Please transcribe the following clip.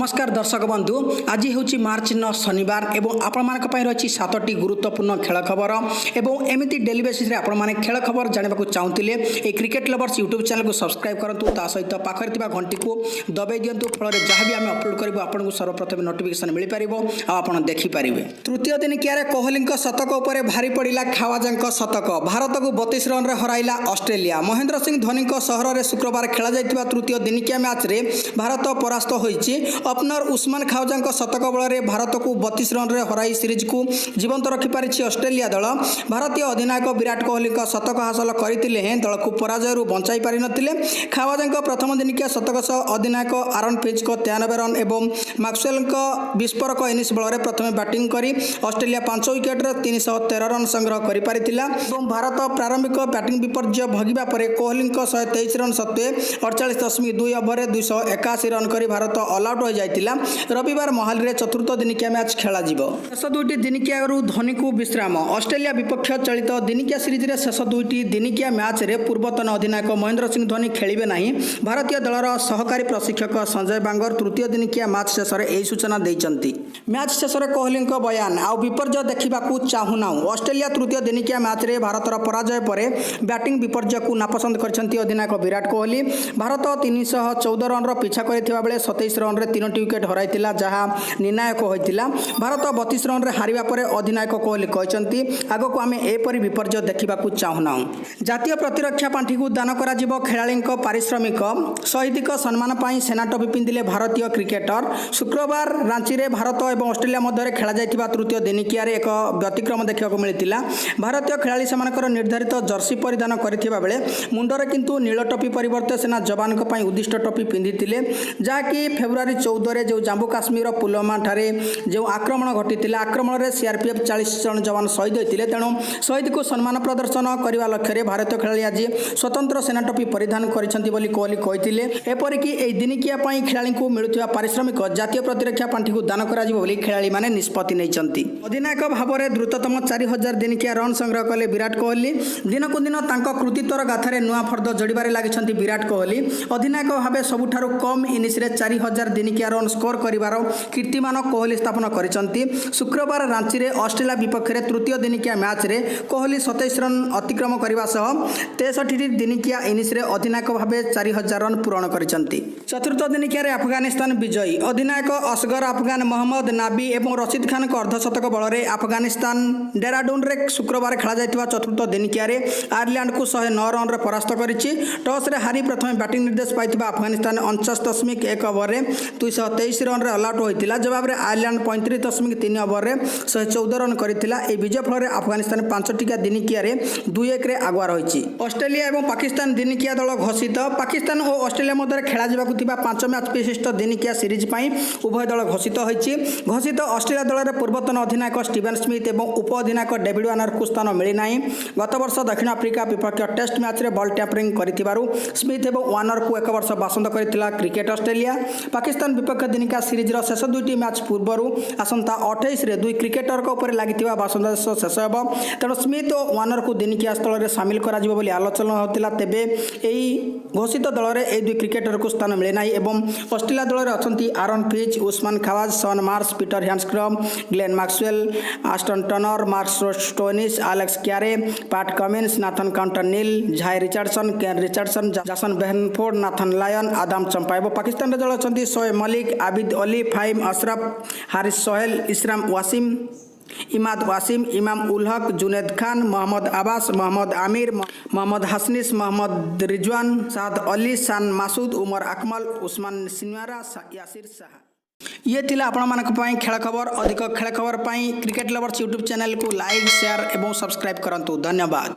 नमस्कार दर्शक बंधु आज हूँ मार्च 9 शनिवार एवं आपण रही 7टी गुरुत्वपूर्ण खेल खबर एवं एमती डेली बेसिस आपने खेल खबर जानवा चाहूले ये क्रिकेट लवर्स यूट्यूब चैनल को सब्सक्राइब करूँ ता सहित पाखे घंटी को दबाई दिंतु फल जहाँ भी आम अपलोड करूँ आपको सर्वप्रथम नोटिफिकेशन मिल पार आप देखिपारे। तृतीय दिनिकिया कोहली शतक उपर भारी पड़ा खावाजा शतक भारत को 32 रन हराइला ऑस्ट्रेलिया। महेंद्र सिंह धोनी सहर में शुक्रवार खेल जाइए तृतीय दिनिकिया मैच रे भारत परास्त होइछि। ओपनर उस्मान खावाजा शतक बल भारत को 32 रन हराई सीरीज को जीवंत रखिपारी ऑस्ट्रेलिया दल। भारतीय अधिनायक विराट कोहली शतक हासिल करते दल को पराजय बचाई पारि नथिले। खावाजा प्रथम दिनिकिया शतक सह अधिनायक आरन फिंच को 93 रन एवं मैक्सवेल विस्फोरक इनिंग्स बल प्रथम बैटिंग करी ऑस्ट्रेलिया 5 विकेट्रे 313 रन संग्रह कर भारत प्रारंभिक बैटिंग विपर्य भोगिबा परे कोहली 123 रन सत्वे 48.2 ओवर 281 रन कर भारत ऑल आउट हो जाइतिला। रविवार मोहाली चतुर्थ दिनिकिया मैच खेल शेष दुईटी दिनिकिया धोनी को विश्राम। ऑस्ट्रेलिया विपक्ष चलित दिनिकिया सीरीज रे शेष दुईटी दिनिकिया मैच रे पूर्वतन अधिनायक महेंद्र सिंह धोनी खेलिबे नहीं। भारतीय दलर सहकारी प्रशिक्षक संजय बांगर तृतीय दिनिकिया मैच शेष में सूचना देइचंती। मैच शेष में कोहली बयान आउ विपर्य देखा चाहूना। ऑस्ट्रेलिया तृतीय दिनिकिया मैच रे भारतर पराजय पर बैटिंग विपर्य को नापसंद करछंती अधिनायक विराट कोहली। भारत 314 रन पीछा करथिबा बेले 27 रन रे 3टी विकेट हराइतिला जहां निर्णायक होइतिला। भारत 32 रन रे हारिबा परे अधिनायक कोहली कहचंती आगो को आमे एपरि विपर्य देखा चाहूना। जातीय प्रतिरक्षा पांठी को दान करा जिवो खेलाड़ी पारिश्रमिक शहीदिक सम्मान पाई सेना टोपी पिंधिले भारतीय क्रिकेटर। शुक्रवार रांची रे भारत और ऑस्ट्रेलिया मध्य खेला जाइतिबा तृतीय दिनिकिया रे एक व्यतिक्रम देखा मिलता। भारतीय खेलाड़ी सेमानकर निर्धारित जर्सी परिधान करथिबा बेले मुंडरे किंतु नील टोपी परिवर्ते सेना जवान पई उद्दिष्ट टोपी पिंधिथिले जहाँकि फेब्रुआरी 14 जो जम्मू काश्मीर पुलवामा ठारे जो आक्रमण घटी आक्रमण में सीआरपीएफ 40 जन जवान शहीद होते तेणु शहीद को सम्मान प्रदर्शन करने लक्ष्य भारतीय खेलाड़ी आज स्वतंत्र सेना टोपी परिधान करछंती बोली कोहली कहते। एपरिक दिनिकिया खेलाड़ी को मिलुवा पारिश्रमिक जातीय प्रतिरक्षा पांठी को दान करा जिवो बोली खेलाड़ी माने निष्पत्ति नैचंती। अधिनायक भाव में द्रुततम 4000 दिनिकिया रन संग्रह कले विराट कोहली। दिन को दिन कृतित्वर गाथार नुआ फर्द जोड़बार लगी विराट कोहली। अधिनायक भाव सबुठारु कम इनिंग्स रे 4000 दिनिकिया रन स्कोर करिवार कीर्तिमान कोहली स्थापन करिसंती। शुक्रवार रांची रे ऑस्ट्रेलिया विपक्ष में तृतीय दिनिकिया मैच रे कोहली 27 रन अतिक्रम करने सह 63 दिनिकिया इनिंग्स रे अधिनायक भाव 4000 रन पूरण करिसंती। चतुर्थ दिनिकिया रे अफगानिस्तान विजयी। अधिनायक असगर अफगान मोहम्मद नाबी एवं रशीद खान अर्धशतक बल में अफगानिस्तान डेराडून रे शुक्रवार खेला जाइतिबा चतुर्थ दिनिकिया रे आयरलैंड को 109 रन रे परास्त करिछि। टॉस रे हारी प्रथम बैटिंग निर्देश पाइतिबा अफगानिस्तान 49.1 ओवर 223 रन रे ऑल आउट होइतिला। जवाब रे आयरलैंड 35.3 ओवर 114 रन करितिला। ए विजय फल रे अफगानिस्तान 5टिका दिनिकिया रे 2-1 रे आगुआ रहिछि। ऑस्ट्रेलिया एवं पाकिस्तान दिनिकिया दल घोषित। पाकिस्तान और ऑस्ट्रेलिया मध्य खेला जाबाकु थिबा 5 मैच विशिष्ट दिनिकिया सीरीज पई उभय दल घोषित होइछि। घोषित ऑस्ट्रेलिया दल रे पूर्वतन अधिनायक स्टीवन स्मिथ एवं उप अधिनायक डेविड वार्नर को स्थान मिली नाही। गत वर्ष दक्षिण अफ्रीका विपक्ष टेस्ट मैच रे बॉल टैंपरिंग करिथिबारु स्मिथ एवं वार्नर को 1 वर्ष बासंद करथिला क्रिकेट ऑस्ट्रेलिया। पाकिस्तान विपक्ष दिनिकिया सीरीज रो शेष दुईटी मैच पूर्व आसंता 28 रे दुई क्रिकेटर उपर लगी बासंदेश शेष होब। तेणु स्मिथ और वार्नर को दिनिकिया स्थल में सामिल करा जिवो बोली आलोचना होता। तेबे एई घोषित दल में ए दुई क्रिकेटर को स्थान मिले नाही एवं ऑस्ट्रेलिया दल में अच्छा Aaron Finch Usman Khawaja Shaun Marsh Peter Handscomb Glenn Maxwell Ashton Turner Marcus Stoinis Alex Carey Pat Cummins Nathan Coulter Nile Jhye Richardson Kane Richardson Jason Behrendorff Nathan Lyon Adam Zampa. Pakistan दल अच्छा शोएब मलिक आबिद अली फाहिम अशरफ हारिस सोहेल इस्राम वासिम इमाद वासिम इमाम उल हक जुनेद खान मोहम्मद अब्बास मोहम्मद आमिर मोहम्मद हसनिस मोहम्मद रिजवान साद अली सान मासूद उमर अकमल उस्मान सिन्वारा यासिर शाह। ये थिला आपण मानक पई खेल खबर। अधिक खेल खबर पई क्रिकेट लवर्स यूट्यूब चैनल को लाइक शेयर एवं सब्सक्राइब करंतु। धन्यवाद।